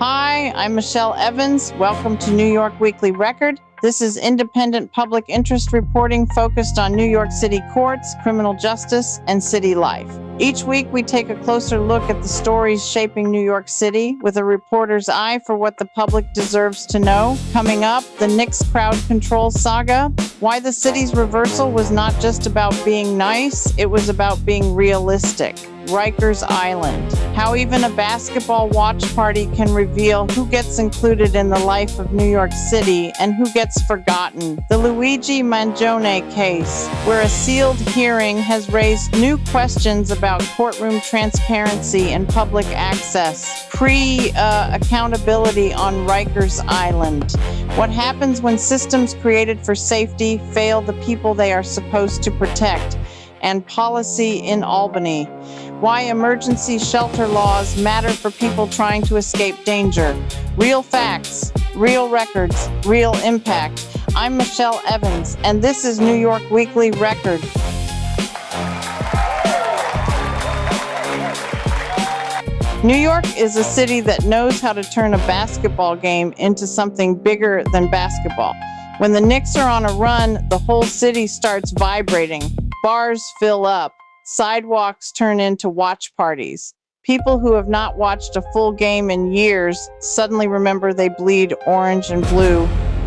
Hi, I'm Michelle Evans. Welcome to New York Weekly Record. This is independent public interest reporting focused on New York City courts, criminal justice, and city life. Each week, we take a closer look at the stories shaping New York City with a reporter's eye for what the public deserves to know. Coming up, the Knicks crowd control saga, why the city's reversal was not just about being nice, it was about being realistic. Rikers Island, how even a basketball watch party can reveal who gets included in the life of New York City and who gets forgotten. The Luigi Mangione case, where a sealed hearing has raised new questions about courtroom transparency and public access. Accountability on Rikers Island. What happens when systems created for safety fail the people they are supposed to protect? And policy in Albany. Why emergency shelter laws matter for people trying to escape danger. Real facts, real records, real impact. I'm Michelle Evans, and this is New York Weekly Record. New York is a city that knows how to turn a basketball game into something bigger than basketball. When the Knicks are on a run, the whole city starts vibrating. Bars fill up. Sidewalks turn into watch parties. People who have not watched a full game in years suddenly remember they bleed orange and blue.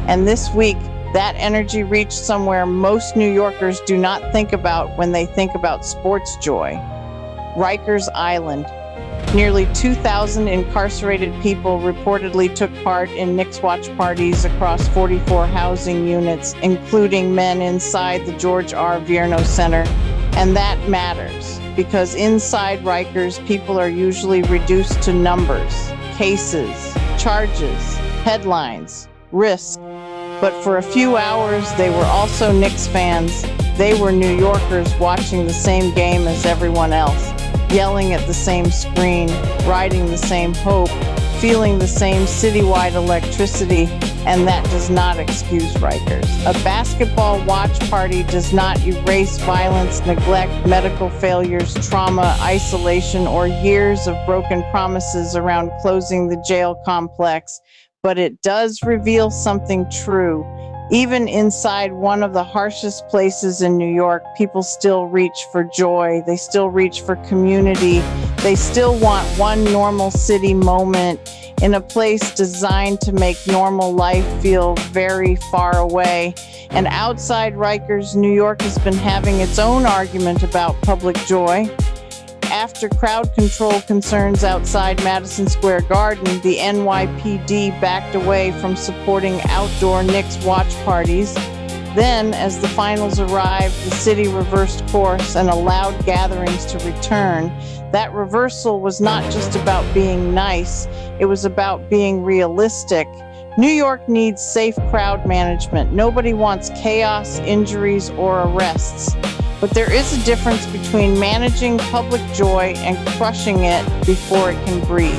And this week, that energy reached somewhere most New Yorkers do not think about when they think about sports joy. Rikers Island. Nearly 2,000 incarcerated people reportedly took part in Knicks watch parties across 44 housing units, including men inside the George R. Vierno Center. And that matters, because inside Rikers, people are usually reduced to numbers, cases, charges, headlines, risk. But for a few hours, they were also Knicks fans. They were New Yorkers watching the same game as everyone else, yelling at the same screen, riding the same hope, feeling the same citywide electricity, and that does not excuse Rikers. A basketball watch party does not erase violence, neglect, medical failures, trauma, isolation, or years of broken promises around closing the jail complex, but it does reveal something true. Even inside one of the harshest places in New York, people still reach for joy. They still reach for community. They still want one normal city moment in a place designed to make normal life feel very far away. And outside Rikers, New York has been having its own argument about public joy. After crowd control concerns outside Madison Square Garden, the NYPD backed away from supporting outdoor Knicks watch parties. Then, as the finals arrived, the city reversed course and allowed gatherings to return. That reversal was not just about being nice, it was about being realistic. New York needs safe crowd management. Nobody wants chaos, injuries, or arrests. But there is a difference between managing public joy and crushing it before it can breathe.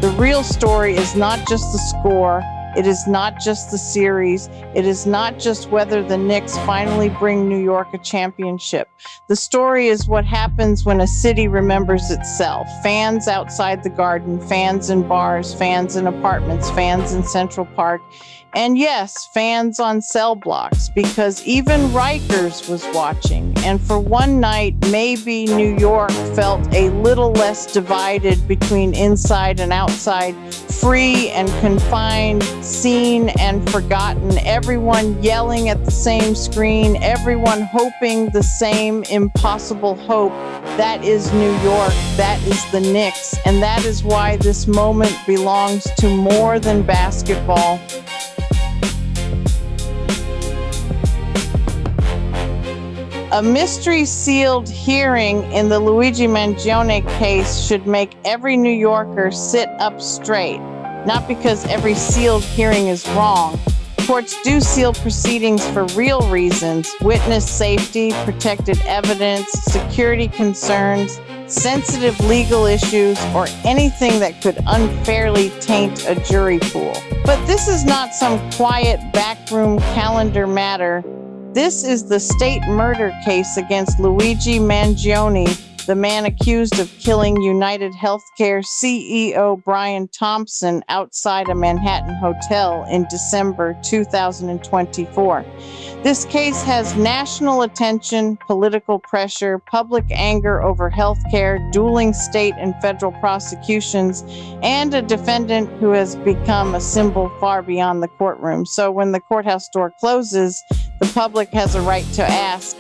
The real story is not just the score. It is not just the series. It is not just whether the Knicks finally bring New York a championship. The story is what happens when a city remembers itself. Fans outside the Garden, fans in bars, fans in apartments, fans in Central Park, and yes, fans on cell blocks, because even Rikers was watching. And for one night, maybe New York felt a little less divided between inside and outside, free and confined, seen and forgotten, everyone yelling at the same screen, everyone hoping the same impossible hope. That is New York, that is the Knicks, and that is why this moment belongs to more than basketball. A mystery-sealed hearing in the Luigi Mangione case should make every New Yorker sit up straight, not because every sealed hearing is wrong. Courts do seal proceedings for real reasons: witness safety, protected evidence, security concerns, sensitive legal issues, or anything that could unfairly taint a jury pool. But this is not some quiet backroom calendar matter. This is the state murder case against Luigi Mangione, the man accused of killing United Healthcare CEO Brian Thompson outside a Manhattan hotel in December 2024. This case has national attention, political pressure, public anger over healthcare, dueling state and federal prosecutions, and a defendant who has become a symbol far beyond the courtroom. So when the courthouse door closes, the public has a right to ask,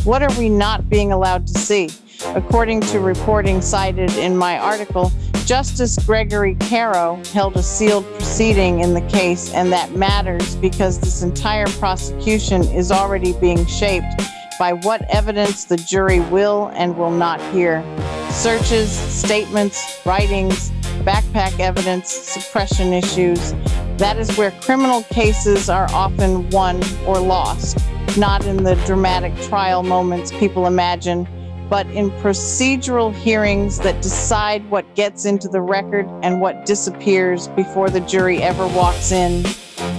what are we not being allowed to see? According to reporting cited in my article, Justice Gregory Caro held a sealed proceeding in the case, and that matters because this entire prosecution is already being shaped by what evidence the jury will and will not hear. Searches, statements, writings, backpack evidence, suppression issues. That is where criminal cases are often won or lost, not in the dramatic trial moments people imagine, but in procedural hearings that decide what gets into the record and what disappears before the jury ever walks in.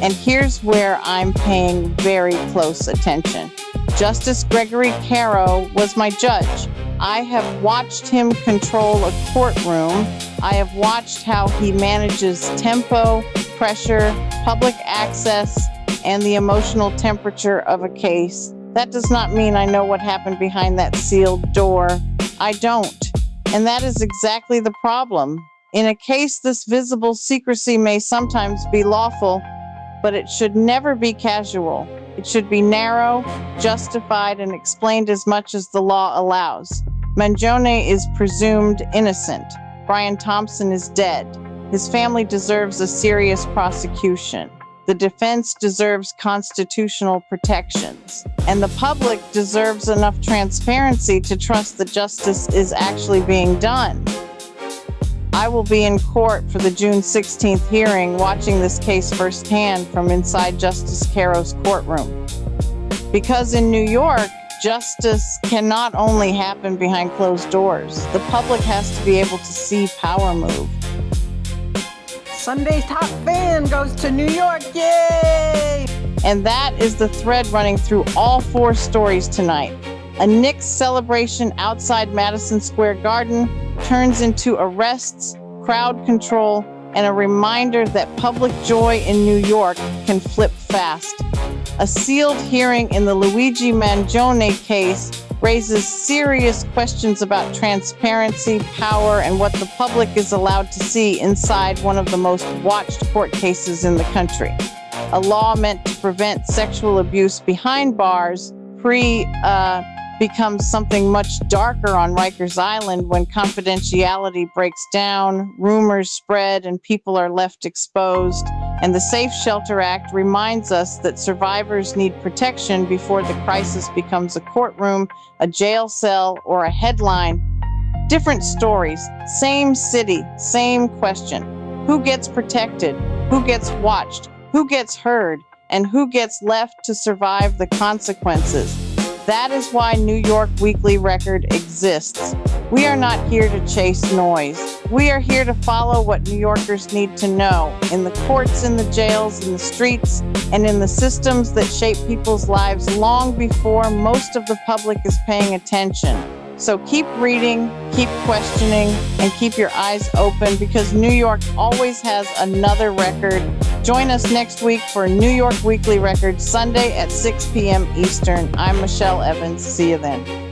And here's where I'm paying very close attention. Justice Gregory Caro was my judge. I have watched him control a courtroom. I have watched how he manages tempo, pressure, public access, and the emotional temperature of a case. That does not mean I know what happened behind that sealed door. I don't. And that is exactly the problem. In a case, this visible secrecy may sometimes be lawful, but it should never be casual. It should be narrow, justified, and explained as much as the law allows. Mangione is presumed innocent. Brian Thompson is dead. His family deserves a serious prosecution. The defense deserves constitutional protections, and the public deserves enough transparency to trust that justice is actually being done. I will be in court for the June 16th hearing, watching this case firsthand from inside Justice Caro's courtroom. Because in New York, justice cannot only happen behind closed doors. The public has to be able to see power move. Sunday's top fan goes to New York, yay! And that is the thread running through all four stories tonight. A Knicks celebration outside Madison Square Garden turns into arrests, crowd control, and a reminder that public joy in New York can flip fast. A sealed hearing in the Luigi Mangione case raises serious questions about transparency, power, and what the public is allowed to see inside one of the most watched court cases in the country. A law meant to prevent sexual abuse behind bars becomes something much darker on Rikers Island when confidentiality breaks down, rumors spread, and people are left exposed. And the Safe Shelter Act reminds us that survivors need protection before the crisis becomes a courtroom, a jail cell, or a headline. Different stories, same city, same question. Who gets protected? Who gets watched? Who gets heard? And who gets left to survive the consequences? That is why New York Weekly Record exists. We are not here to chase noise. We are here to follow what New Yorkers need to know in the courts, in the jails, in the streets, and in the systems that shape people's lives long before most of the public is paying attention. So keep reading, keep questioning, and keep your eyes open because New York always has another record. Join us next week for New York Weekly Record, Sunday at 6 p.m. Eastern. I'm Michelle Evans. See you then.